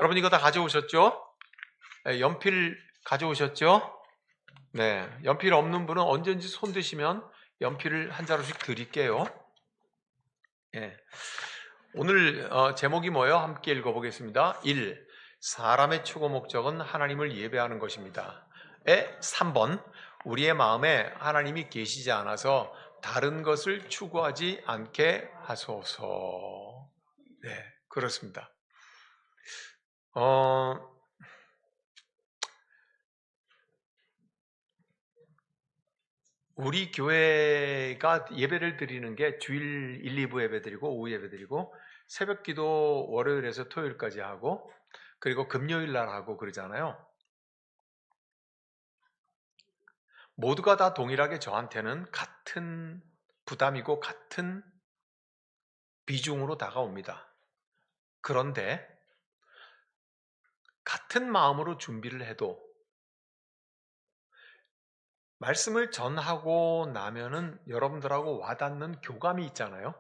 여러분 이거 다 가져오셨죠? 네, 연필 가져오셨죠? 네, 연필 없는 분은 언제든지 손 드시면 연필을 한 자루씩 드릴게요. 네. 오늘 제목이 뭐예요? 함께 읽어보겠습니다. 1. 사람의 추구 목적은 하나님을 예배하는 것입니다. 3번. 우리의 마음에 하나님이 계시지 않아서 다른 것을 추구하지 않게 하소서. 네, 그렇습니다. 우리 교회가 예배를 드리는 게 주일 1, 2부 예배 드리고 오후 예배 드리고 새벽 기도 월요일에서 토요일까지 하고 그리고 금요일 날 하고 그러잖아요. 모두가 다 동일하게 저한테는 같은 부담이고 같은 비중으로 다가옵니다. 그런데 같은 마음으로 준비를 해도 말씀을 전하고 나면은 여러분들하고 와닿는 교감이 있잖아요.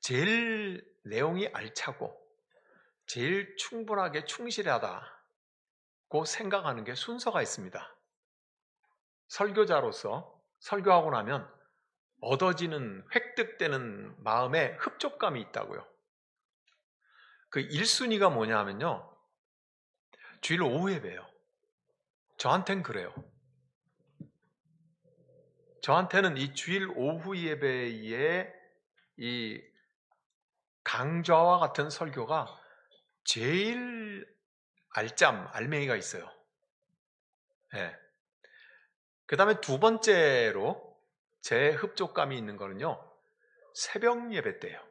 제일 내용이 알차고 제일 충분하게 충실하다고 생각하는 게 순서가 있습니다. 설교자로서 설교하고 나면 얻어지는 획득되는 마음에 흡족감이 있다고요. 그 1순위가 뭐냐 하면요. 주일 오후 예배예요. 저한텐 그래요. 저한테는 이 주일 오후 예배의 이 강좌와 같은 설교가 제일 알맹이가 있어요. 네. 그 다음에 두 번째로 제 흡족감이 있는 거는요. 새벽 예배 때예요.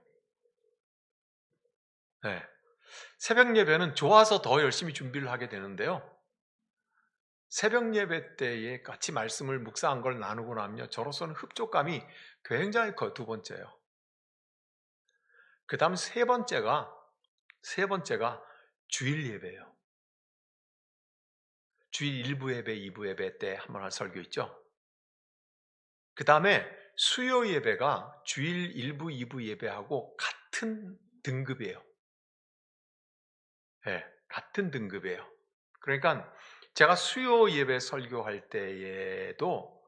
네. 새벽 예배는 좋아서 더 열심히 준비를 하게 되는데요. 새벽 예배 때에 같이 말씀을 묵상한 걸 나누고 나면요. 저로서는 흡족감이 굉장히 커요. 두 번째요. 그 다음 세 번째가 주일 예배예요. 주일 1부 예배, 2부 예배 때 한번 할 설교 있죠. 그 다음에 수요 예배가 주일 1부, 2부 예배하고 같은 등급이에요. 네, 같은 등급이에요. 그러니까 제가 수요 예배 설교할 때에도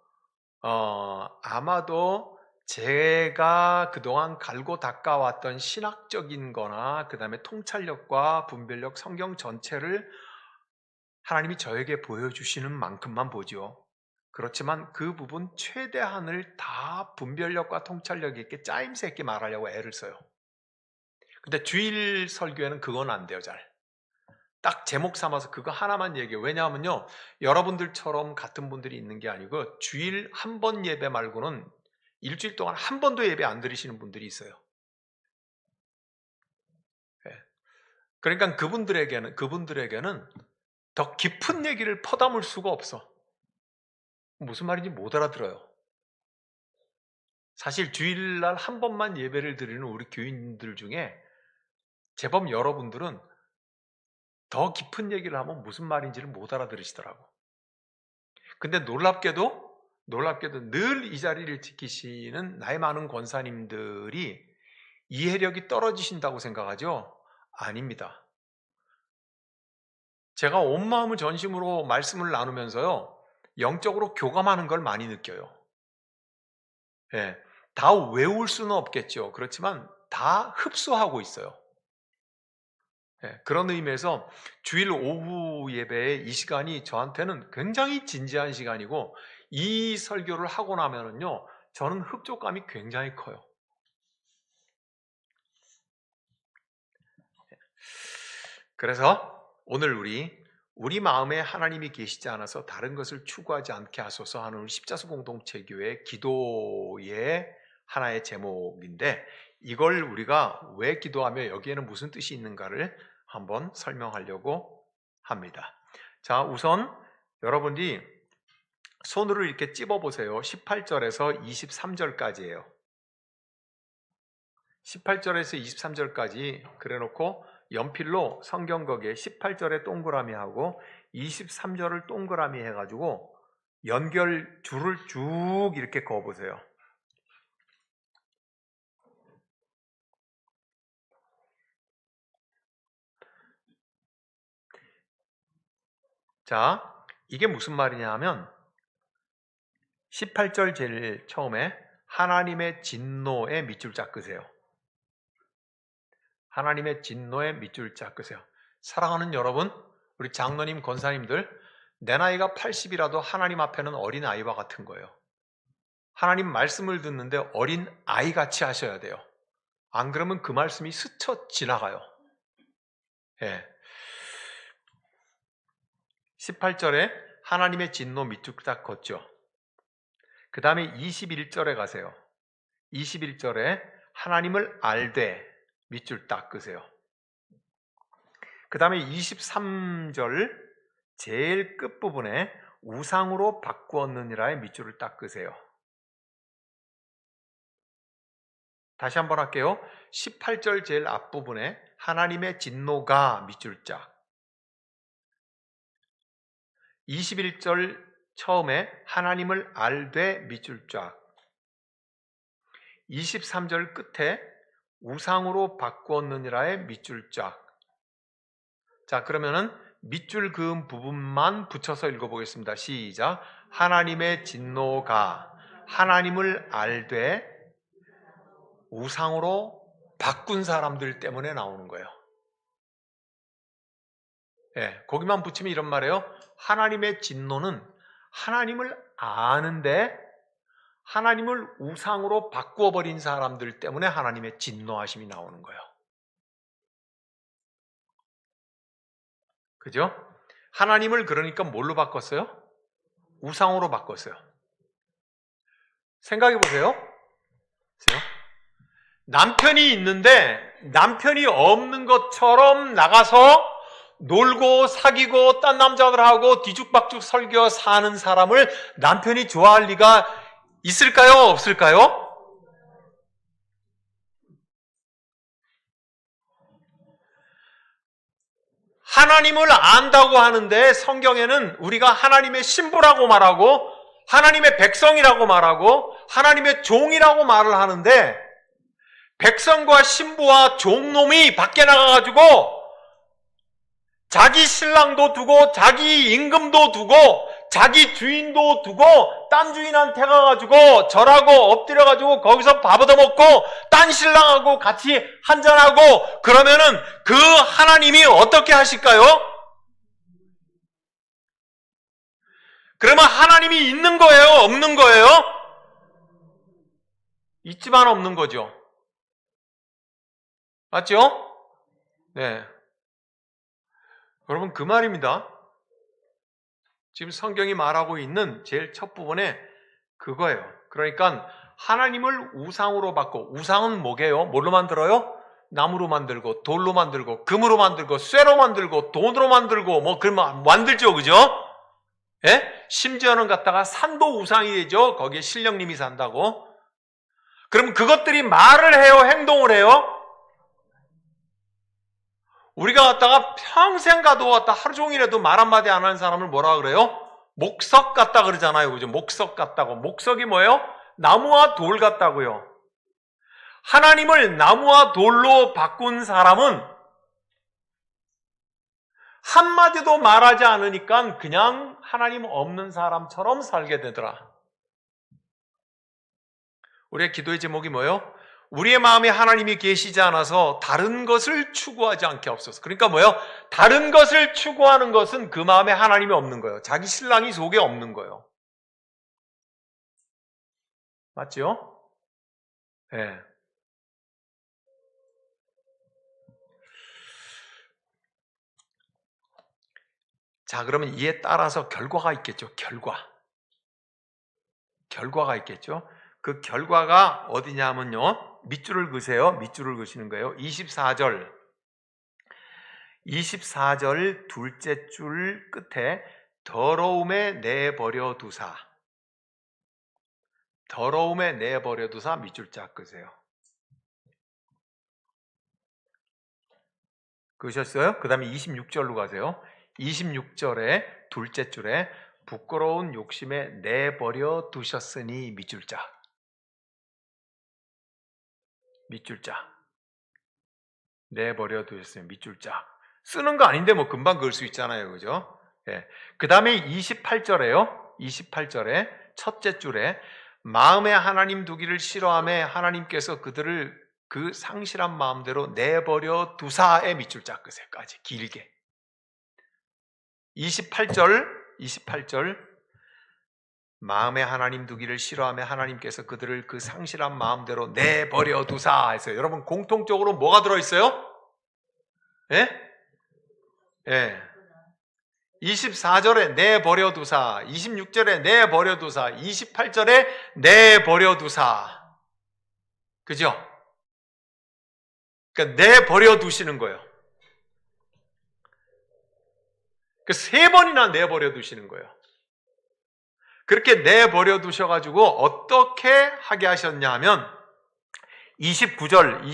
아마도 제가 그동안 갈고 닦아왔던 신학적인 거나 그 다음에 통찰력과 분별력, 성경 전체를 하나님이 저에게 보여주시는 만큼만 보죠. 그렇지만 그 부분 최대한을 다 분별력과 통찰력 있게 짜임새 있게 말하려고 애를 써요. 근데 주일 설교에는 그건 안 돼요, 잘. 딱 제목 삼아서 그거 하나만 얘기해요. 왜냐하면요, 여러분들처럼 같은 분들이 있는 게 아니고 주일 한 번 예배 말고는 일주일 동안 한 번도 예배 안 드리시는 분들이 있어요. 예. 그러니까 그분들에게는 더 깊은 얘기를 퍼담을 수가 없어. 무슨 말인지 못 알아들어요. 사실 주일날 한 번만 예배를 드리는 우리 교인들 중에 제법 여러분들은 더 깊은 얘기를 하면 무슨 말인지를 못 알아들으시더라고. 근데 놀랍게도 늘 이 자리를 지키시는 나이 많은 권사님들이 이해력이 떨어지신다고 생각하죠? 아닙니다. 제가 온 마음을 전심으로 말씀을 나누면서요, 영적으로 교감하는 걸 많이 느껴요. 예, 다 외울 수는 없겠죠. 그렇지만 다 흡수하고 있어요. 예, 그런 의미에서 주일 오후 예배의 이 시간이 저한테는 굉장히 진지한 시간이고 이 설교를 하고 나면은요, 저는 흡족감이 굉장히 커요. 그래서 오늘 우리 마음에 하나님이 계시지 않아서 다른 것을 추구하지 않게 하소서 하는 우리 십자수 공동체교회 기도의 하나의 제목인데 이걸 우리가 왜 기도하며 여기에는 무슨 뜻이 있는가를 한번 설명하려고 합니다. 자, 우선 여러분이 손으로 이렇게 찝어 보세요. 18절에서 23절까지예요. 18절에서 23절까지 그래놓고 연필로 성경 거기에 18절에 동그라미하고 23절을 동그라미 해가지고 연결 줄을 쭉 이렇게 그어보세요. 자, 이게 무슨 말이냐 하면 18절 제일 처음에 하나님의 진노의 밑줄 쫙 그세요. 하나님의 진노의 밑줄 쫙 그세요. 사랑하는 여러분, 우리 장로님, 권사님들, 내 나이가 80이라도 하나님 앞에는 어린 아이와 같은 거예요. 하나님 말씀을 듣는데 어린 아이같이 하셔야 돼요. 안 그러면 그 말씀이 스쳐 지나가요. 예. 18절에 하나님의 진노 밑줄 딱 걷죠. 그 다음에 21절에 가세요. 21절에 하나님을 알되 밑줄 딱 끄세요. 그 다음에 23절 제일 끝부분에 우상으로 바꾸었느니라의 밑줄을 딱 끄세요. 다시 한번 할게요. 18절 제일 앞부분에 하나님의 진노가 밑줄 짝. 21절 처음에 하나님을 알되 밑줄 쫙. 23절 끝에 우상으로 바꾸었느니라의 밑줄 쫙. 자, 그러면은 밑줄 그은 부분만 붙여서 읽어보겠습니다. 시작. 하나님의 진노가 하나님을 알되 우상으로 바꾼 사람들 때문에 나오는 거예요. 예, 거기만 붙이면 이런 말이에요. 하나님의 진노는 하나님을 아는데 하나님을 우상으로 바꾸어버린 사람들 때문에 하나님의 진노하심이 나오는 거예요. 그죠? 하나님을 그러니까 뭘로 바꿨어요? 우상으로 바꿨어요. 생각해 보세요. 남편이 있는데 남편이 없는 것처럼 나가서 놀고 사귀고 딴 남자들하고 뒤죽박죽 설겨 사는 사람을 남편이 좋아할 리가 있을까요? 없을까요? 하나님을 안다고 하는데 성경에는 우리가 하나님의 신부라고 말하고 하나님의 백성이라고 말하고 하나님의 종이라고 말을 하는데 백성과 신부와 종놈이 밖에 나가가지고 자기 신랑도 두고 자기 임금도 두고 자기 주인도 두고 딴 주인한테 가가지고 절하고 엎드려가지고 거기서 밥 얻어먹고 딴 신랑하고 같이 한잔하고 그러면은 그 하나님이 어떻게 하실까요? 그러면 하나님이 있는 거예요? 없는 거예요? 있지만 없는 거죠. 맞죠? 네. 여러분 그 말입니다. 지금 성경이 말하고 있는 제일 첫 부분에 그거예요. 그러니까 하나님을 우상으로 바꿔. 우상은 뭐게요? 뭘로 만들어요? 나무로 만들고 돌로 만들고 금으로 만들고 쇠로 만들고 돈으로 만들고 뭐 그런 만들죠. 그죠? 예? 심지어는 갖다가 산도 우상이 되죠. 거기에 신령님이 산다고. 그럼 그것들이 말을 해요? 행동을 해요? 우리가 갖다가 평생 가도 갖다 하루 종일해도 말 한마디 안 하는 사람을 뭐라 그래요? 목석 같다 그러잖아요. 그죠? 목석 같다고. 목석이 뭐예요? 나무와 돌 같다고요. 하나님을 나무와 돌로 바꾼 사람은 한마디도 말하지 않으니까 그냥 하나님 없는 사람처럼 살게 되더라. 우리의 기도의 제목이 뭐예요? 우리의 마음에 하나님이 계시지 않아서 다른 것을 추구하지 않게 없어서. 그러니까 뭐예요? 다른 것을 추구하는 것은 그 마음에 하나님이 없는 거예요. 자기 신랑이 속에 없는 거예요. 맞죠? 예. 네. 자, 그러면 이에 따라서 결과가 있겠죠. 결과가 있겠죠. 그 결과가 어디냐면요. 밑줄을 그으세요. 밑줄을 그으시는 거예요. 24절 둘째 줄 끝에 더러움에 내버려 두사. 더러움에 내버려 두사 밑줄 쫙 그으세요. 그으셨어요? 그 다음에 26절로 가세요. 26절에 둘째 줄에 부끄러운 욕심에 내버려 두셨으니 밑줄 쫙. 밑줄 쫙. 내버려 두셨으니 밑줄 쫙. 쓰는 거 아닌데 뭐 금방 그을 수 있잖아요. 그죠? 예. 그 다음에 28절에요. 28절에 첫째 줄에 마음에 하나님 두기를 싫어하며 하나님께서 그들을 그 상실한 마음대로 내버려 두사에 밑줄 짝으세요까지 길게. 28절 마음에 하나님 두기를 싫어하며 하나님께서 그들을 그 상실한 마음대로 내버려 두사 해서 여러분 공통적으로 뭐가 들어있어요? 예? 예. 24절에 내버려 두사, 26절에 내버려 두사, 28절에 내버려 두사. 그죠? 그러니까 내버려 두시는 거예요. 그 세 번이나 내버려 두시는 거예요. 그렇게 내버려 두셔가지고 어떻게 하게 하셨냐 하면 29절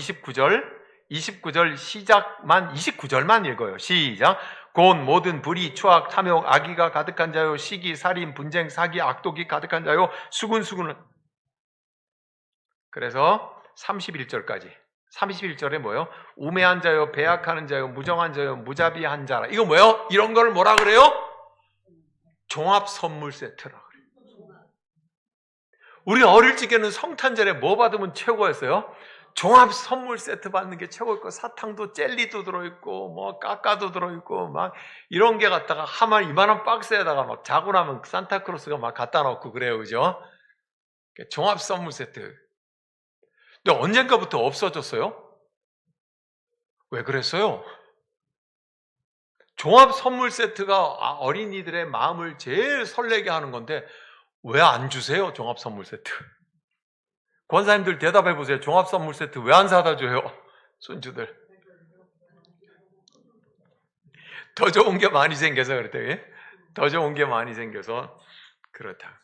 시작만 29절만 읽어요. 시작. 곧 모든 불의, 추악, 탐욕, 악의가 가득한 자요, 시기, 살인, 분쟁, 사기, 악독이 가득한 자요, 수군수군은. 그래서 31절까지. 31절에 뭐예요? 우매한 자요, 배약하는 자요, 무정한 자요, 무자비한 자라. 이거 뭐예요? 이런 걸 뭐라 그래요? 종합 선물 세트라 그래요. 우리 어릴 적에는 성탄절에 뭐 받으면 최고였어요? 종합 선물 세트 받는 게 최고였고, 사탕도 젤리도 들어있고 뭐 까까도 들어있고 막 이런 게 갖다가 하만 이만한 박스에다가 막 자고 나면 산타크로스가 막 갖다 놓고 그래요. 그죠? 종합 선물 세트. 근데 언젠가부터 없어졌어요? 왜 그랬어요? 종합 선물 세트가 어린이들의 마음을 제일 설레게 하는 건데 왜 안 주세요? 종합 선물 세트. 권사님들 대답해 보세요. 종합 선물 세트 왜 안 사다 줘요? 손주들. 더 좋은 게 많이 생겨서 그렇다. 더 좋은 게 많이 생겨서 그렇다.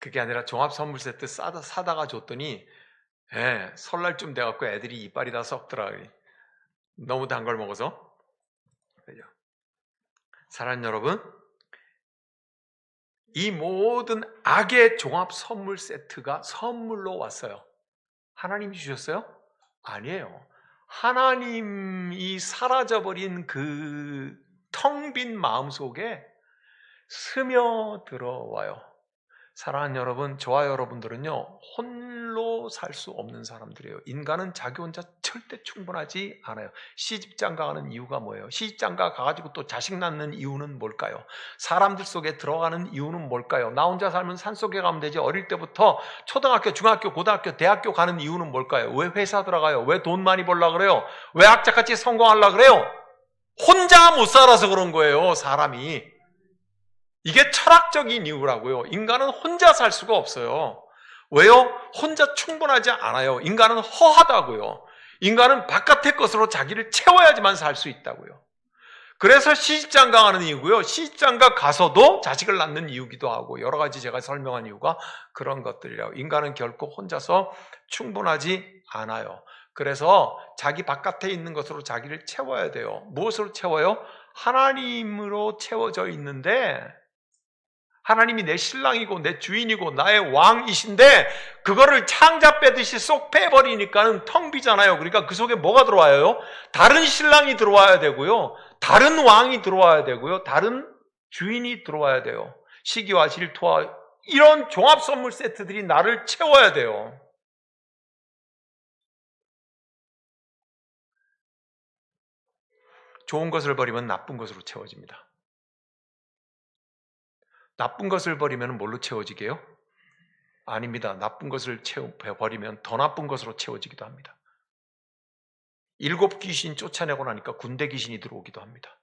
그게 아니라 종합 선물 세트 사다가 줬더니 설날쯤 돼갖고 애들이 이빨이 다 썩더라. 너무 단 걸 먹어서. 그죠? 사랑하는 여러분, 이 모든 악의 종합 선물 세트가 선물로 왔어요. 하나님이 주셨어요? 아니에요. 하나님이 사라져버린 그 텅 빈 마음 속에 스며들어와요. 사랑하는 여러분, 저와 여러분들은요, 홀로 살 수 없는 사람들이에요. 인간은 자기 혼자 절대 충분하지 않아요. 시집장가 가는 이유가 뭐예요? 시집장가 가가지고 또 자식 낳는 이유는 뭘까요? 사람들 속에 들어가는 이유는 뭘까요? 나 혼자 살면 산속에 가면 되지. 어릴 때부터 초등학교, 중학교, 고등학교, 대학교 가는 이유는 뭘까요? 왜 회사 들어가요? 왜 돈 많이 벌려고 그래요? 왜 악착같이 성공하려고 그래요? 혼자 못 살아서 그런 거예요, 사람이. 이게 철학적인 이유라고요. 인간은 혼자 살 수가 없어요. 왜요? 혼자 충분하지 않아요. 인간은 허하다고요. 인간은 바깥의 것으로 자기를 채워야지만 살 수 있다고요. 그래서 시집장가 가는 이유고요. 시집장가 가서도 자식을 낳는 이유기도 하고 여러 가지 제가 설명한 이유가 그런 것들이라고. 인간은 결코 혼자서 충분하지 않아요. 그래서 자기 바깥에 있는 것으로 자기를 채워야 돼요. 무엇으로 채워요? 하나님으로 채워져 있는데 하나님이 내 신랑이고 내 주인이고 나의 왕이신데 그거를 창자 빼듯이 쏙 빼버리니까는 텅 비잖아요. 그러니까 그 속에 뭐가 들어와요? 다른 신랑이 들어와야 되고요. 다른 왕이 들어와야 되고요. 다른 주인이 들어와야 돼요. 시기와 질투와 이런 종합 선물 세트들이 나를 채워야 돼요. 좋은 것을 버리면 나쁜 것으로 채워집니다. 나쁜 것을 버리면 뭘로 채워지게요? 아닙니다. 나쁜 것을 버리면 더 나쁜 것으로 채워지기도 합니다. 7 귀신 쫓아내고 나니까 군대 귀신이 들어오기도 합니다.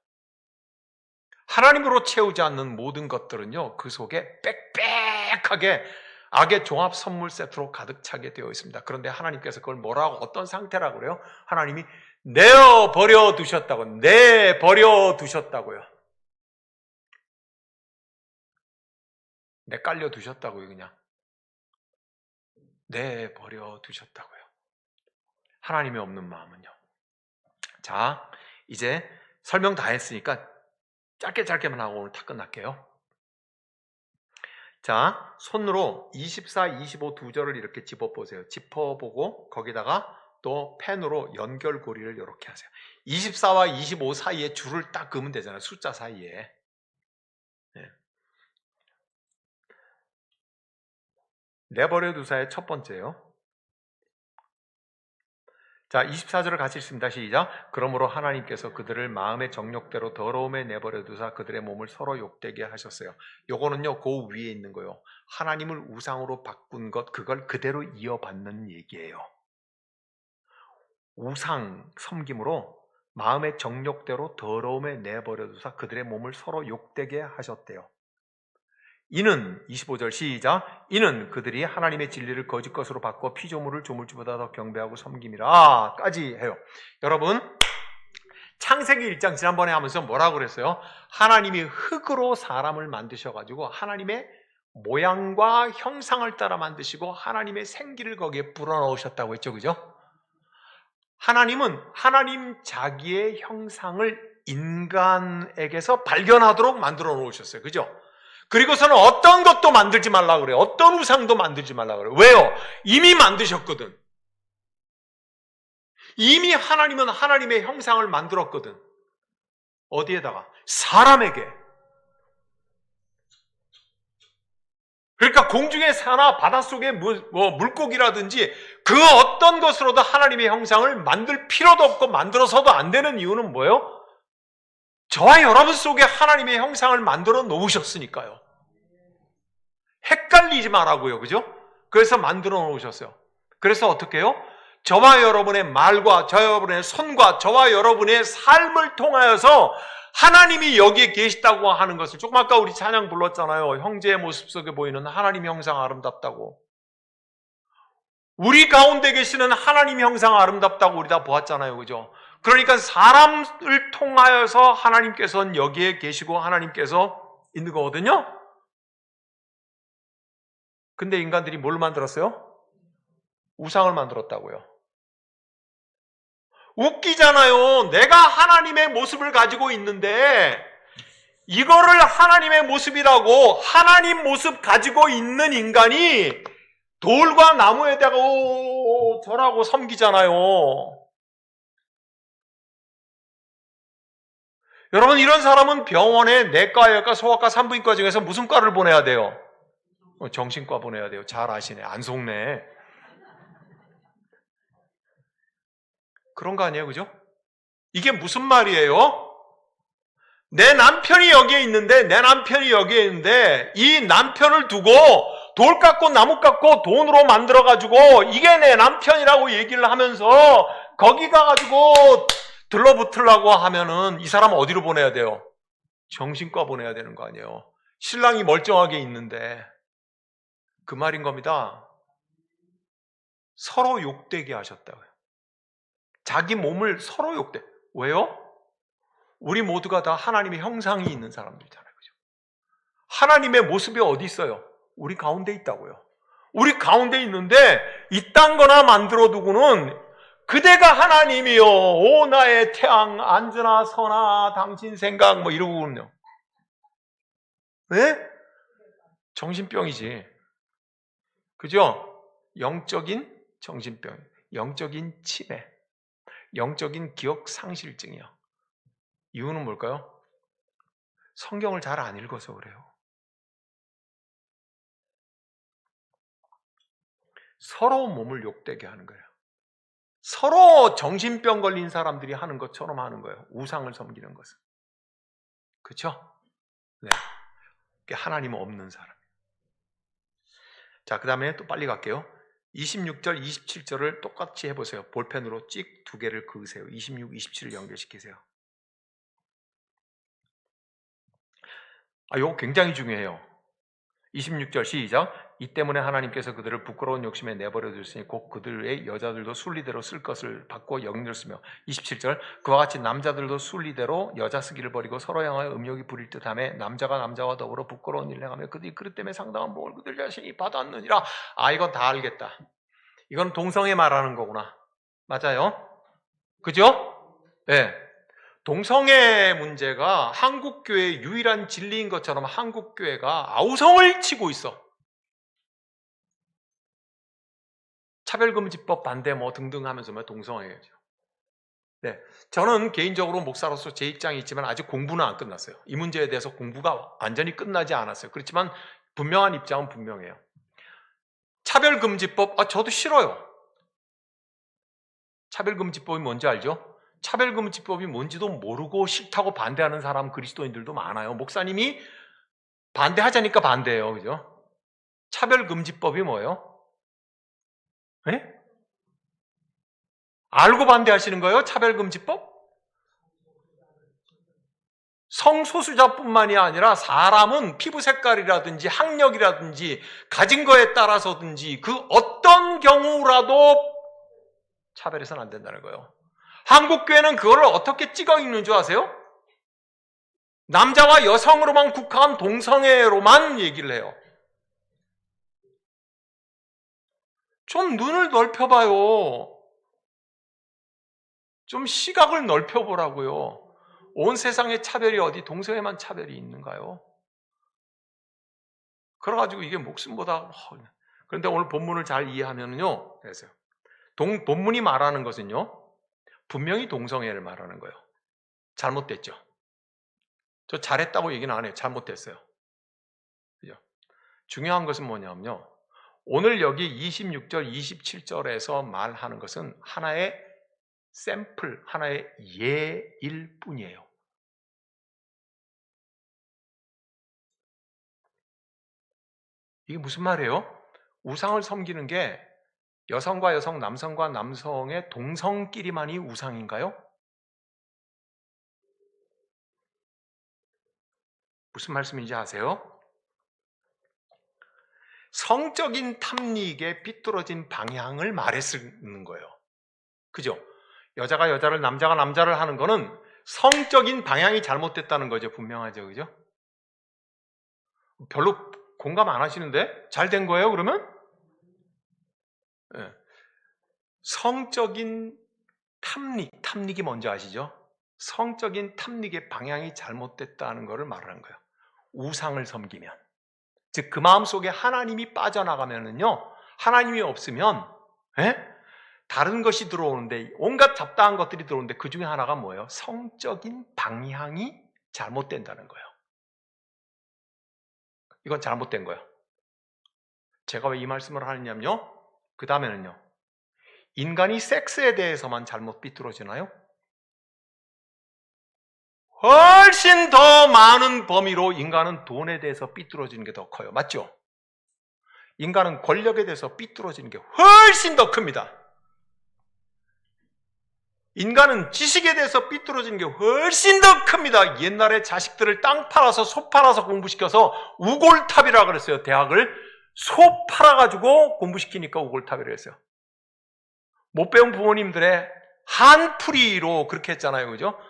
하나님으로 채우지 않는 모든 것들은요, 그 속에 빽빽하게 악의 종합 선물 세트로 가득 차게 되어 있습니다. 그런데 하나님께서 그걸 뭐라고, 어떤 상태라고 그래요? 하나님이 내버려 두셨다고, 내버려 두셨다고요. 내깔려 두셨다고요, 그냥. 내버려 두셨다고요. 하나님이 없는 마음은요. 자, 이제 설명 다 했으니까 짧게만 하고 오늘 다 끝날게요. 자, 손으로 24, 25 두 절을 이렇게 짚어보세요. 짚어보고 거기다가 또 펜으로 연결고리를 이렇게 하세요. 24와 25 사이에 줄을 딱 그으면 되잖아요. 숫자 사이에. 네. 내버려 두사의 첫 번째요. 자, 24절을 같이 읽습니다. 시작. 그러므로 하나님께서 그들을 마음의 정욕대로 더러움에 내버려 두사 그들의 몸을 서로 욕되게 하셨어요. 요거는요, 그 위에 있는 거요. 하나님을 우상으로 바꾼 것, 그걸 그대로 이어받는 얘기예요. 우상 섬김으로 마음의 정욕대로 더러움에 내버려 두사 그들의 몸을 서로 욕되게 하셨대요. 이는 25절 시작. 이는 그들이 하나님의 진리를 거짓 것으로 바꿔 피조물을 조물주보다 더 경배하고 섬김이라 까지 해요. 여러분, 창세기 1장 지난번에 하면서 뭐라고 그랬어요? 하나님이 흙으로 사람을 만드셔가지고 하나님의 모양과 형상을 따라 만드시고 하나님의 생기를 거기에 불어넣으셨다고 했죠. 그죠? 하나님은 하나님 자기의 형상을 인간에게서 발견하도록 만들어 놓으셨어요. 그죠? 그리고서는 어떤 것도 만들지 말라고 그래요. 어떤 우상도 만들지 말라고 그래요. 왜요? 이미 만드셨거든. 이미 하나님은 하나님의 형상을 만들었거든. 어디에다가? 사람에게. 그러니까 공중에 사나 바닷속에 물고기라든지 그 어떤 것으로도 하나님의 형상을 만들 필요도 없고 만들어서도 안 되는 이유는 뭐예요? 저와 여러분 속에 하나님의 형상을 만들어 놓으셨으니까요. 헷갈리지 말라고요. 그죠? 그래서 만들어 놓으셨어요. 그래서 어떻게 해요? 저와 여러분의 말과 저와 여러분의 손과 저와 여러분의 삶을 통하여서 하나님이 여기에 계시다고 하는 것을 조금 아까 우리 찬양 불렀잖아요. 형제의 모습 속에 보이는 하나님 형상 아름답다고. 우리 가운데 계시는 하나님 형상 아름답다고 우리 다 보았잖아요. 그죠? 그러니까 사람을 통하여서 하나님께서는 여기에 계시고 하나님께서 있는 거거든요. 근데 인간들이 뭘 만들었어요? 우상을 만들었다고요. 웃기잖아요. 내가 하나님의 모습을 가지고 있는데 이거를 하나님의 모습이라고 하나님 모습 가지고 있는 인간이 돌과 나무에다가 절하고 섬기잖아요. 여러분, 이런 사람은 병원에 내과, 외과, 소아과, 산부인과 중에서 무슨 과를 보내야 돼요? 정신과 보내야 돼요. 잘 아시네. 안 속네. 그런 거 아니에요? 그죠? 이게 무슨 말이에요? 내 남편이 여기에 있는데 이 남편을 두고 돌 깎고 나무 깎고 돈으로 만들어가지고 이게 내 남편이라고 얘기를 하면서 거기 가가지고 들러붙으려고 하면은 이 사람 어디로 보내야 돼요? 정신과 보내야 되는 거 아니에요? 신랑이 멀쩡하게 있는데 그 말인 겁니다. 서로 욕되게 하셨다고요. 자기 몸을 서로 욕되. 왜요? 우리 모두가 다 하나님의 형상이 있는 사람들이잖아요. 그죠? 하나님의 모습이 어디 있어요? 우리 가운데 있다고요. 우리 가운데 있는데 이딴 거나 만들어 두고는 그대가 하나님이요. 오 나의 태양 앉으나 서나 당신 생각 뭐 이러고는요. 왜? 정신병이지. 그죠? 영적인 정신병, 영적인 치매, 영적인 기억 상실증이요. 이유는 뭘까요? 성경을 잘 안 읽어서 그래요. 서로 몸을 욕되게 하는 거예요. 서로 정신병 걸린 사람들이 하는 것처럼 하는 거예요. 우상을 섬기는 것은. 그렇죠? 네. 하나님은 없는 사람. 자, 그 다음에 또 빨리 갈게요. 26절, 27절을 똑같이 해보세요. 볼펜으로 찍 두 개를 그으세요. 26, 27을 연결시키세요. 이거 굉장히 중요해요. 26절 시작. 이 때문에 하나님께서 그들을 부끄러운 욕심에 내버려 두셨으니 곧 그들의 여자들도 순리대로 쓸 것을 받고 영렬쓰며 27절 그와 같이 남자들도 순리대로 여자 쓰기를 버리고 서로 향하여 음욕이 부릴 듯하며 남자가 남자와 더불어 부끄러운 일을 행하며 그들이 그릇 때문에 상당한 복을 그들 자신이 받았느니라. 이건 다 알겠다. 이건 동성애 말하는 거구나. 맞아요? 그죠? 네. 동성애 문제가 한국교회의 유일한 진리인 것처럼 한국교회가 아우성을 치고 있어. 차별금지법 반대 뭐 등등 하면서 동성애죠. 네, 저는 개인적으로 목사로서 제 입장이 있지만 아직 공부는 안 끝났어요. 이 문제에 대해서 공부가 완전히 끝나지 않았어요. 그렇지만 분명한 입장은 분명해요. 차별금지법, 저도 싫어요. 차별금지법이 뭔지 알죠? 차별금지법이 뭔지도 모르고 싫다고 반대하는 사람 그리스도인들도 많아요. 목사님이 반대하자니까 반대해요. 그죠? 차별금지법이 뭐예요? 네? 알고 반대하시는 거예요? 차별금지법? 성소수자뿐만이 아니라 사람은 피부 색깔이라든지 학력이라든지 가진 거에 따라서든지 그 어떤 경우라도 차별해서는 안 된다는 거예요. 한국교회는 그거를 어떻게 찍어 읽는 줄 아세요? 남자와 여성으로만 국한한 동성애로만 얘기를 해요. 좀 눈을 넓혀봐요. 좀 시각을 넓혀보라고요. 온 세상에 차별이 어디 동성애만 차별이 있는가요? 그래가지고 이게 목숨보다 그런데 오늘 본문을 잘 이해하면요. 그래서 본문이 말하는 것은요. 분명히 동성애를 말하는 거예요. 잘못됐죠. 저 잘했다고 얘기는 안 해요. 잘못됐어요. 그죠? 중요한 것은 뭐냐면요. 오늘 여기 26절, 27절에서 말하는 것은 하나의 샘플, 하나의 예일 뿐이에요. 이게 무슨 말이에요? 우상을 섬기는 게 여성과 여성, 남성과 남성의 동성끼리만이 우상인가요? 무슨 말씀인지 아세요? 성적인 탐닉에 삐뚤어진 방향을 말했는 거예요. 그죠? 여자가 여자를, 남자가 남자를 하는 거는 성적인 방향이 잘못됐다는 거죠. 분명하죠. 그죠? 별로 공감 안 하시는데? 잘 된 거예요, 그러면? 네. 성적인 탐닉이 뭔지 아시죠? 성적인 탐닉의 방향이 잘못됐다는 것을 말하는 거예요. 우상을 섬기면. 즉, 그 마음속에 하나님이 빠져나가면은요, 하나님이 없으면, 다른 것이 들어오는데, 온갖 잡다한 것들이 들어오는데, 그 중에 하나가 뭐예요? 성적인 방향이 잘못된다는 거예요. 이건 잘못된 거예요. 제가 왜 이 말씀을 하느냐면요, 그 다음에는요, 인간이 섹스에 대해서만 잘못 삐뚤어지나요? 훨씬 더 많은 범위로 인간은 돈에 대해서 삐뚤어지는 게 더 커요. 맞죠? 인간은 권력에 대해서 삐뚤어지는 게 훨씬 더 큽니다. 인간은 지식에 대해서 삐뚤어지는 게 훨씬 더 큽니다. 옛날에 자식들을 땅 팔아서 소 팔아서 공부시켜서 우골탑이라고 그랬어요. 대학을 소 팔아가지고 공부시키니까 우골탑이라고 했어요. 못 배운 부모님들의 한풀이로 그렇게 했잖아요. 그죠?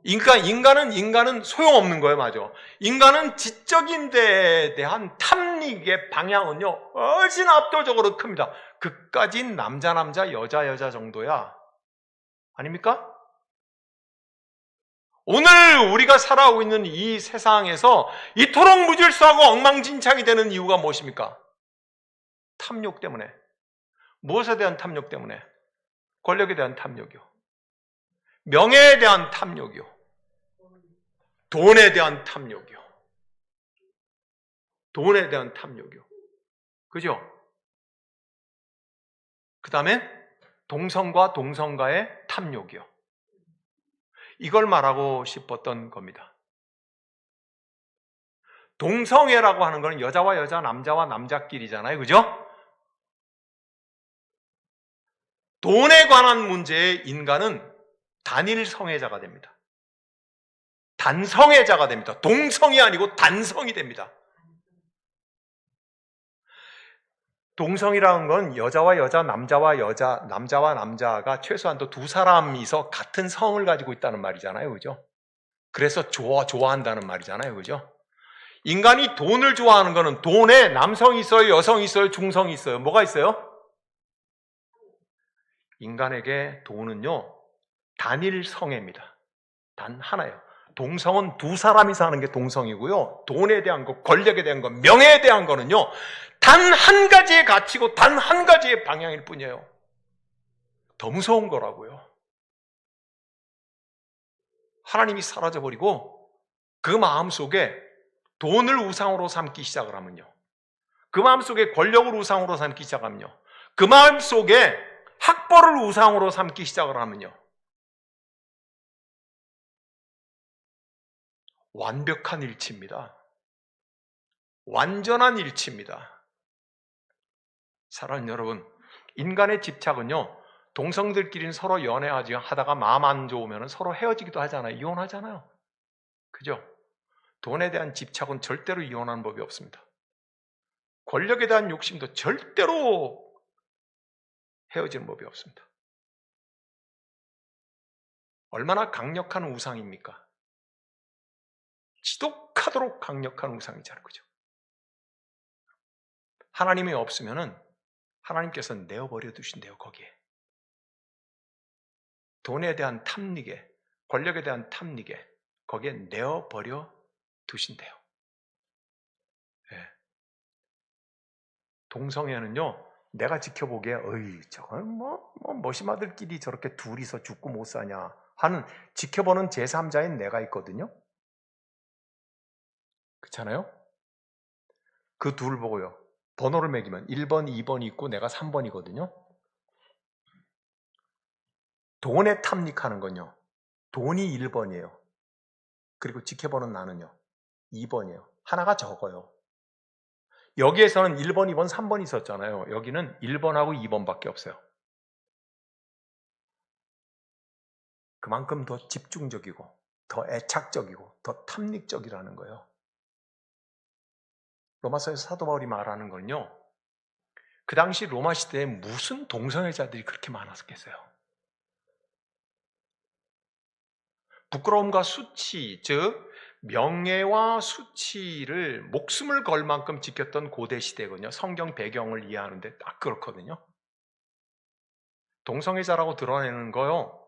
인간은 소용없는 거예요. 맞아. 인간은 지적인 데에 대한 탐닉의 방향은요, 훨씬 압도적으로 큽니다. 그까진 남자, 여자 정도야. 아닙니까? 오늘 우리가 살아오고 있는 이 세상에서 이토록 무질서하고 엉망진창이 되는 이유가 무엇입니까? 탐욕 때문에. 무엇에 대한 탐욕 때문에? 권력에 대한 탐욕이요. 명예에 대한 탐욕이요. 돈에 대한 탐욕이요. 돈에 대한 탐욕이요. 그죠? 그 다음에 동성과 동성가의 탐욕이요. 이걸 말하고 싶었던 겁니다. 동성애라고 하는 것은 여자와 여자, 남자와 남자끼리잖아요. 그죠? 돈에 관한 문제에 인간은 단일 성애자가 됩니다. 단성애자가 됩니다. 동성이 아니고 단성이 됩니다. 동성이라는 건 여자와 여자, 남자와 여자, 남자와 남자가 최소한도 두 사람이서 같은 성을 가지고 있다는 말이잖아요. 그죠? 그래서 좋아한다는 말이잖아요. 그죠? 인간이 돈을 좋아하는 거는 돈에 남성이 있어요, 여성이 있어요, 중성이 있어요. 뭐가 있어요? 인간에게 돈은요, 단일 성애입니다. 단 하나예요. 동성은 두 사람이 사는 게 동성이고요. 돈에 대한 것, 권력에 대한 것, 명예에 대한 거는요. 단 한 가지의 가치고 단 한 가지의 방향일 뿐이에요. 더 무서운 거라고요. 하나님이 사라져버리고 그 마음속에 돈을 우상으로 삼기 시작을 하면요. 그 마음속에 권력을 우상으로 삼기 시작하면요. 그 마음속에 학벌을 우상으로 삼기 시작을 하면요. 완벽한 일치입니다. 완전한 일치입니다. 사랑하는 여러분, 인간의 집착은요. 동성들끼리는 서로 연애하다가 마음 안 좋으면 서로 헤어지기도 하잖아요. 이혼하잖아요. 그죠? 돈에 대한 집착은 절대로 이혼하는 법이 없습니다. 권력에 대한 욕심도 절대로 헤어지는 법이 없습니다. 얼마나 강력한 우상입니까? 지독하도록 강력한 우상이잖아요. 그죠? 하나님이 없으면은 하나님께서 내어버려 두신대요. 거기에. 돈에 대한 탐닉에, 권력에 대한 탐닉에 거기에 내어버려 두신대요. 예. 동성애는요, 내가 지켜보기에 저건 머시마들끼리 저렇게 둘이서 죽고 못 사냐 하는 지켜보는 제3자인 내가 있거든요. 그렇잖아요? 그 둘을 보고요. 번호를 매기면 1번, 2번이 있고 내가 3번이거든요. 돈에 탐닉하는 건요. 돈이 1번이에요. 그리고 지켜보는 나는요. 2번이에요. 하나가 적어요. 여기에서는 1번, 2번, 3번이 있었잖아요. 여기는 1번하고 2번밖에 없어요. 그만큼 더 집중적이고 더 애착적이고 더 탐닉적이라는 거예요. 로마서에서 사도 바울이 말하는 건요. 그 당시 로마 시대에 무슨 동성애자들이 그렇게 많았겠어요. 부끄러움과 수치, 즉 명예와 수치를 목숨을 걸 만큼 지켰던 고대 시대거든요. 성경 배경을 이해하는데 딱 그렇거든요. 동성애자라고 드러내는 거요.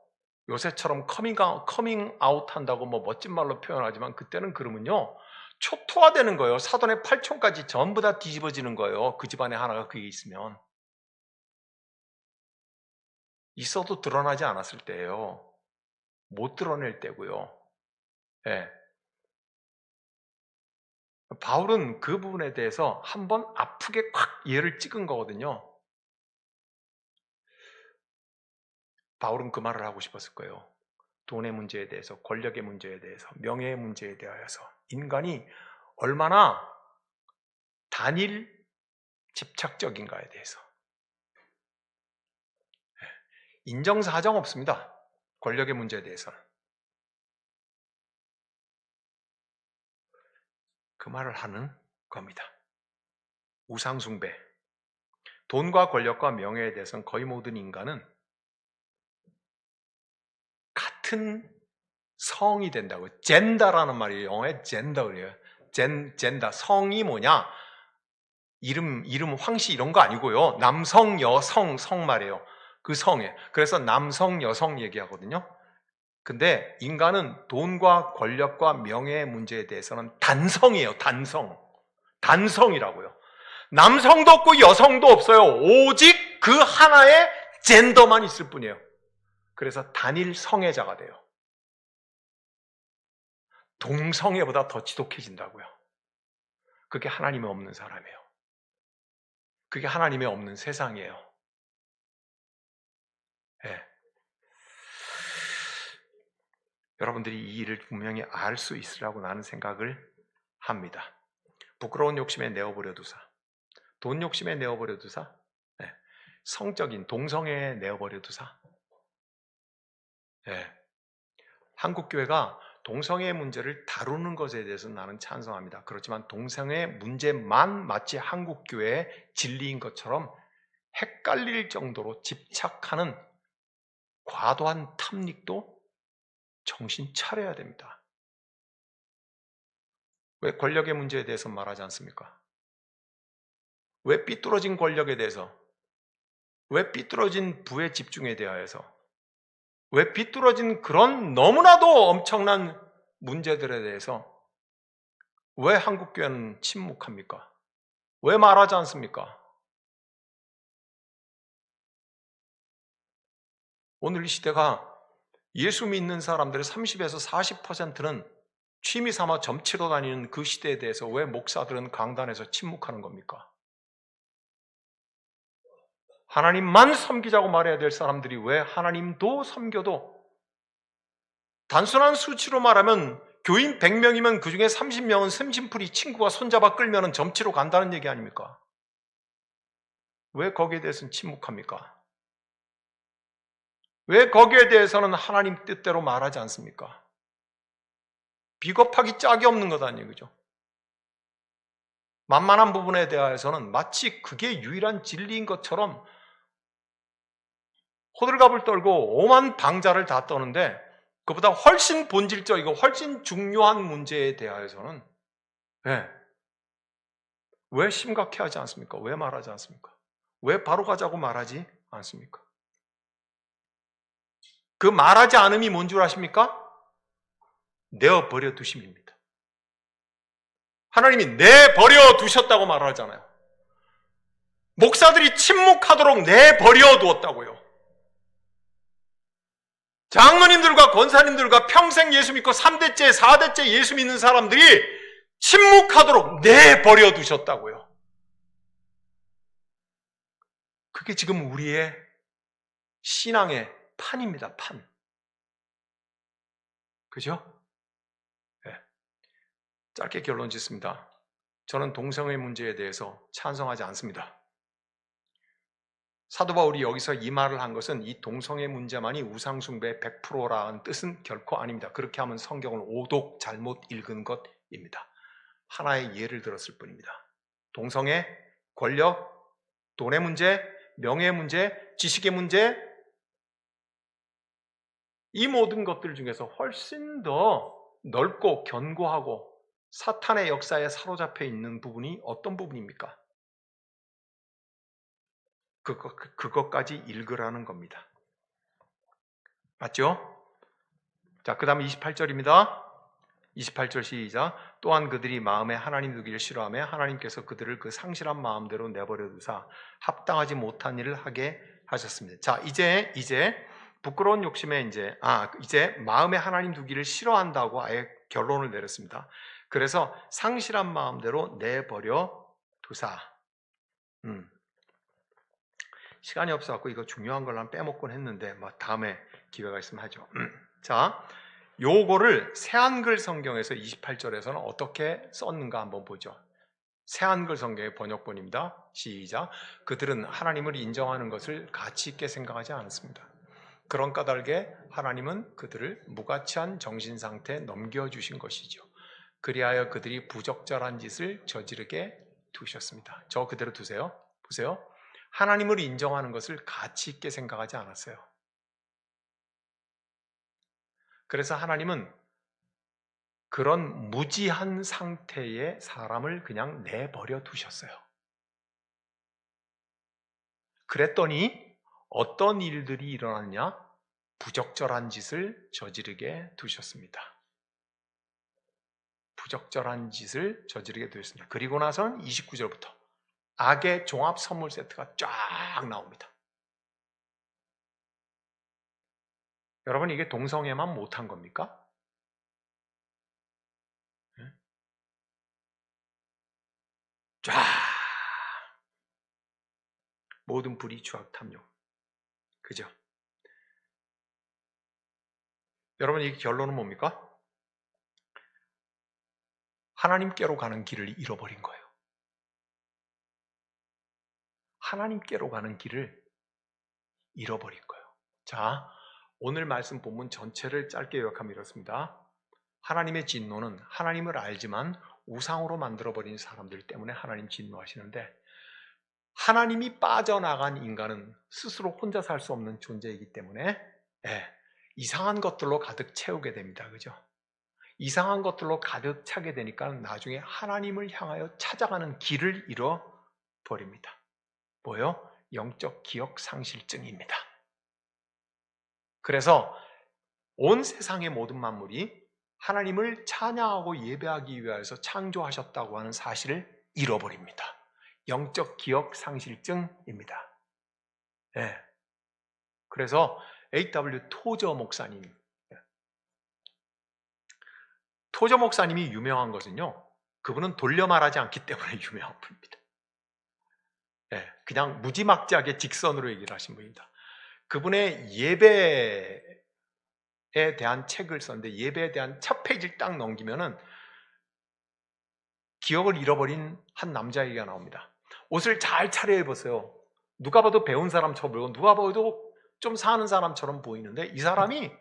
요새처럼 커밍 아웃 한다고 멋진 말로 표현하지만 그때는 그러면요. 초토화되는 거예요. 사돈의 팔촌까지 전부 다 뒤집어지는 거예요. 그 집안에 하나가 그게 있으면. 있어도 드러나지 않았을 때예요. 못 드러낼 때고요. 예. 바울은 그 부분에 대해서 한번 아프게 콱 예를 찍은 거거든요. 바울은 그 말을 하고 싶었을 거예요. 돈의 문제에 대해서, 권력의 문제에 대해서, 명예의 문제에 대하여서 인간이 얼마나 단일 집착적인가에 대해서. 인정사정 없습니다. 권력의 문제에 대해서는. 그 말을 하는 겁니다. 우상숭배. 돈과 권력과 명예에 대해서는 거의 모든 인간은 같은 성이 된다고. 젠다라는 말이 영어에 젠더 그래요. 젠다. 성이 뭐냐? 이름 황씨 이런 거 아니고요. 남성, 여성 성 말이에요. 그 성에. 그래서 남성, 여성 얘기하거든요. 근데 인간은 돈과 권력과 명예의 문제에 대해서는 단성이에요. 단성이라고요. 남성도 없고 여성도 없어요. 오직 그 하나의 젠더만 있을 뿐이에요. 그래서 단일 성애자가 돼요. 동성애보다 더 지독해진다고요. 그게 하나님이 없는 사람이에요. 그게 하나님이 없는 세상이에요. 네. 여러분들이 이 일을 분명히 알 수 있으라고 나는 생각을 합니다. 부끄러운 욕심에 내어버려 두사, 돈 욕심에 내어버려 두사, 네. 성적인 동성애에 내어버려 두사. 네. 한국교회가 동성애 문제를 다루는 것에 대해서 나는 찬성합니다. 그렇지만 동성애 문제만 마치 한국교회의 진리인 것처럼 헷갈릴 정도로 집착하는 과도한 탐닉도 정신 차려야 됩니다. 왜 권력의 문제에 대해서 말하지 않습니까? 왜 삐뚤어진 권력에 대해서? 왜 삐뚤어진 부의 집중에 대하여서? 왜 삐뚤어진 그런 너무나도 엄청난 문제들에 대해서 왜 한국교회는 침묵합니까? 왜 말하지 않습니까? 오늘 이 시대가 예수 믿는 사람들의 30에서 40%는 취미 삼아 점치러 다니는 그 시대에 대해서 왜 목사들은 강단에서 침묵하는 겁니까? 하나님만 섬기자고 말해야 될 사람들이 왜 하나님도 섬겨도 단순한 수치로 말하면 교인 100명이면 그 중에 30명은 심심풀이 친구가 손잡아 끌면 점치러 간다는 얘기 아닙니까? 왜 거기에 대해서는 침묵합니까? 왜 거기에 대해서는 하나님 뜻대로 말하지 않습니까? 비겁하기 짝이 없는 것 아니에요, 그죠? 만만한 부분에 대해서는 마치 그게 유일한 진리인 것처럼 호들갑을 떨고 오만 방자를 다 떠는데 그보다 훨씬 본질적이고 훨씬 중요한 문제에 대하여서는 왜 심각해하지 않습니까? 왜 말하지 않습니까? 왜 바로 가자고 말하지 않습니까? 그 말하지 않음이 뭔 줄 아십니까? 내어버려 두심입니다. 하나님이 내버려 두셨다고 말하잖아요. 목사들이 침묵하도록 내버려 두었다고요. 장로님들과 권사님들과 평생 예수 믿고 3대째, 4대째 예수 믿는 사람들이 침묵하도록 내버려 두셨다고요. 그게 지금 우리의 신앙의 판입니다. 판. 그죠? 네. 짧게 결론 짓습니다. 저는 동성애 문제에 대해서 찬성하지 않습니다. 사도 바울이 여기서 이 말을 한 것은 이 동성애 문제만이 우상숭배의 100%라는 뜻은 결코 아닙니다. 그렇게 하면 성경을 오독 잘못 읽은 것입니다. 하나의 예를 들었을 뿐입니다. 동성애, 권력, 돈의 문제, 명예의 문제, 지식의 문제, 이 모든 것들 중에서 훨씬 더 넓고 견고하고 사탄의 역사에 사로잡혀 있는 부분이 어떤 부분입니까? 그것까지 읽으라는 겁니다. 맞죠? 자, 그 다음에 28절입니다. 28절 시작. 또한 그들이 마음에 하나님 두기를 싫어하며 하나님께서 그들을 그 상실한 마음대로 내버려 두사 합당하지 못한 일을 하게 하셨습니다. 자, 이제 부끄러운 욕심에 이제 마음에 하나님 두기를 싫어한다고 아예 결론을 내렸습니다. 그래서 상실한 마음대로 내버려 두사. 시간이 없어갖고 이거 중요한 걸 빼먹곤 했는데 다음에 기회가 있으면 하죠. 자, 요거를 새한글 성경에서 28절에서는 어떻게 썼는가 한번 보죠. 새한글 성경의 번역본입니다. 시작. 그들은 하나님을 인정하는 것을 가치 있게 생각하지 않았습니다. 그런 까닭에 하나님은 그들을 무가치한 정신 상태에 넘겨주신 것이죠. 그리하여 그들이 부적절한 짓을 저지르게 두셨습니다. 저 그대로 두세요. 보세요. 하나님을 인정하는 것을 가치 있게 생각하지 않았어요. 그래서 하나님은 그런 무지한 상태의 사람을 그냥 내버려 두셨어요. 그랬더니 어떤 일들이 일어났냐? 부적절한 짓을 저지르게 두셨습니다. 부적절한 짓을 저지르게 두셨습니다. 그리고 나서는 29절부터 악의 종합 선물 세트가 쫙 나옵니다. 여러분, 이게 동성애만 못한 겁니까? 쫙 모든 불의, 추악, 탐욕. 그죠? 여러분, 이 결론은 뭡니까? 하나님께로 가는 길을 잃어버린 거예요. 하나님께로 가는 길을 잃어버린 거예요. 자, 오늘 말씀 본문 전체를 짧게 요약하면 이렇습니다. 하나님의 진노는 하나님을 알지만 우상으로 만들어버린 사람들 때문에 하나님 진노하시는데, 하나님이 빠져나간 인간은 스스로 혼자 살 수 없는 존재이기 때문에 이상한 것들로 가득 채우게 됩니다. 그죠? 이상한 것들로 가득 차게 되니까 나중에 하나님을 향하여 찾아가는 길을 잃어버립니다. 뭐요? 영적 기억 상실증입니다. 그래서 온 세상의 모든 만물이 하나님을 찬양하고 예배하기 위해서 창조하셨다고 하는 사실을 잃어버립니다. 영적 기억 상실증입니다. 네. 그래서 A.W. 토저 목사님이 유명한 것은요, 그분은 돌려 말하지 않기 때문에 유명한 분입니다. 네, 그냥 무지막지하게 직선으로 얘기를 하신 분입니다. 그분의 예배에 대한 책을 썼는데, 예배에 대한 첫 페이지를 딱 넘기면은 기억을 잃어버린 한 남자애가 나옵니다. 옷을 잘 차려입었어요. 누가 봐도 배운 사람처럼 보이고 누가 봐도 좀 사는 사람처럼 보이는데, 이 사람이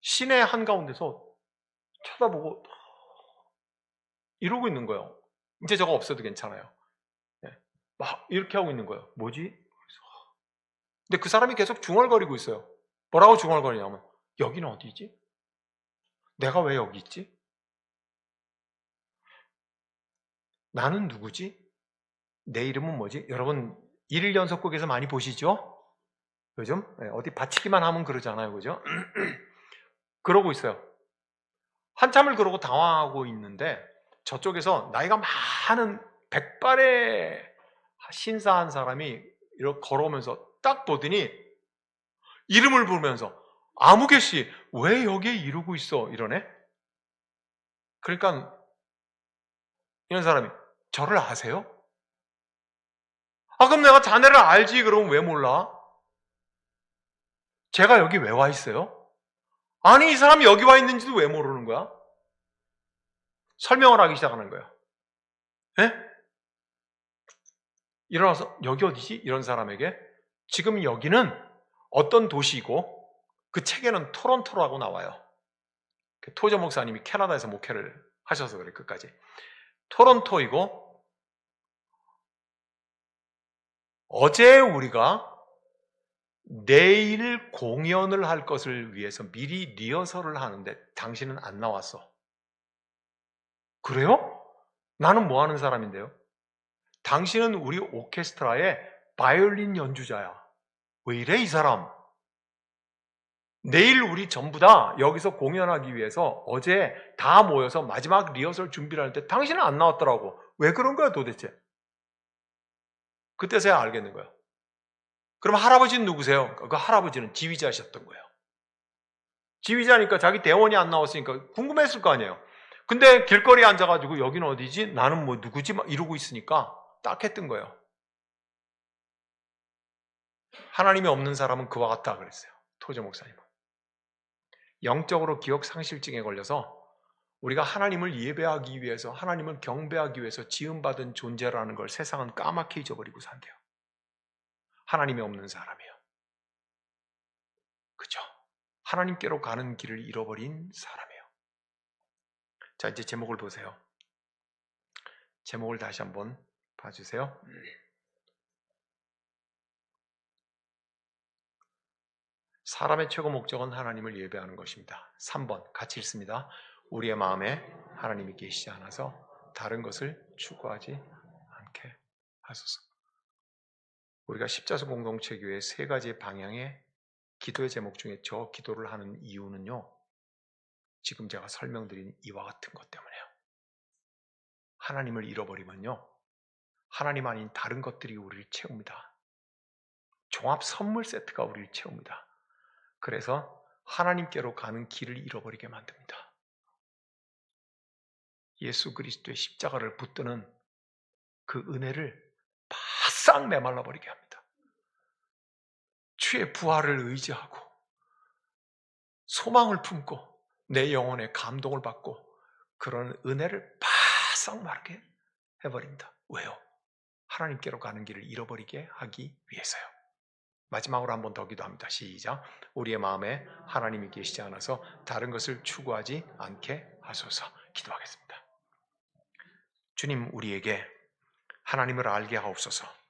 시내 한가운데서 쳐다보고 이러고 있는 거예요. 이제 저거 없어도 괜찮아요. 네. 막 이렇게 하고 있는 거예요. 뭐지? 근데 그 사람이 계속 중얼거리고 있어요. 뭐라고 중얼거리냐면, 여기는 어디지? 내가 왜 여기 있지? 나는 누구지? 내 이름은 뭐지? 여러분, 일일 연속극에서 많이 보시죠? 요즘 어디 받치기만 하면 그러잖아요, 그죠? 그러고 있어요. 한참을 그러고 당황하고 있는데, 저쪽에서 나이가 많은 백발의 신사한 사람이 이렇게 걸어오면서 딱 보더니 이름을 부르면서, 아무개 씨, 왜 여기에 이러고 있어? 이러네. 그러니까 이런 사람이, 저를 아세요? 아, 그럼 내가 자네를 알지. 그러면 왜 몰라? 제가 여기 왜 와 있어요? 아니, 이 사람이 여기 와 있는지도 왜 모르는 거야? 설명을 하기 시작하는 거예요. 예? 일어나서, 여기 어디지? 이런 사람에게, 지금 여기는 어떤 도시이고, 그 책에는 토론토라고 나와요. 토저 목사님이 캐나다에서 목회를 하셔서 그래, 끝까지. 토론토이고, 어제 우리가 내일 공연을 할 것을 위해서 미리 리허설을 하는데 당신은 안 나왔어. 그래요? 나는 뭐 하는 사람인데요? 당신은 우리 오케스트라의 바이올린 연주자야. 왜 이래, 이 사람? 내일 우리 전부 다 여기서 공연하기 위해서 어제 다 모여서 마지막 리허설 준비를 하는데 당신은 안 나왔더라고. 왜 그런 거야, 도대체? 그때서야 알겠는 거예요. 그럼 할아버지는 누구세요? 그 할아버지는 지휘자셨던 거예요. 지휘자니까 자기 대원이 안 나왔으니까 궁금했을 거 아니에요. 근데 길거리에 앉아가지고 여기는 어디지? 나는 뭐 누구지? 막 이러고 있으니까 딱 했던 거예요. 하나님이 없는 사람은 그와 같다 그랬어요. 토저 목사님은. 영적으로 기억 상실증에 걸려서 우리가 하나님을 예배하기 위해서, 하나님을 경배하기 위해서 지음받은 존재라는 걸 세상은 까맣게 잊어버리고 산대요. 하나님이 없는 사람이에요. 그죠? 하나님께로 가는 길을 잃어버린 사람이에요. 자, 이제 제목을 보세요. 제목을 다시 한번 봐주세요. 사람의 최고 목적은 하나님을 예배하는 것입니다. 3번 같이 읽습니다. 우리의 마음에 하나님이 계시지 않아서 다른 것을 추구하지 않게 하소서. 우리가 십자수 공동체 교회 세 가지 방향의 기도의 제목 중에 저 기도를 하는 이유는요, 지금 제가 설명드린 이와 같은 것 때문에요. 하나님을 잃어버리면요, 하나님 아닌 다른 것들이 우리를 채웁니다. 종합 선물 세트가 우리를 채웁니다. 그래서 하나님께로 가는 길을 잃어버리게 만듭니다. 예수 그리스도의 십자가를 붙드는 그 은혜를 바싹 메말라 버리게 합니다. 주의 부활을 의지하고 소망을 품고 내 영혼에 감동을 받고 그런 은혜를 바싹 마르게 해버립니다. 왜요? 하나님께로 가는 길을 잃어버리게 하기 위해서요. 마지막으로 한 번 더 기도합니다. 시작. 우리의 마음에 하나님이 계시지 않아서 다른 것을 추구하지 않게 하소서. 기도하겠습니다. 주님, 우리에게 하나님을 알게 하옵소서.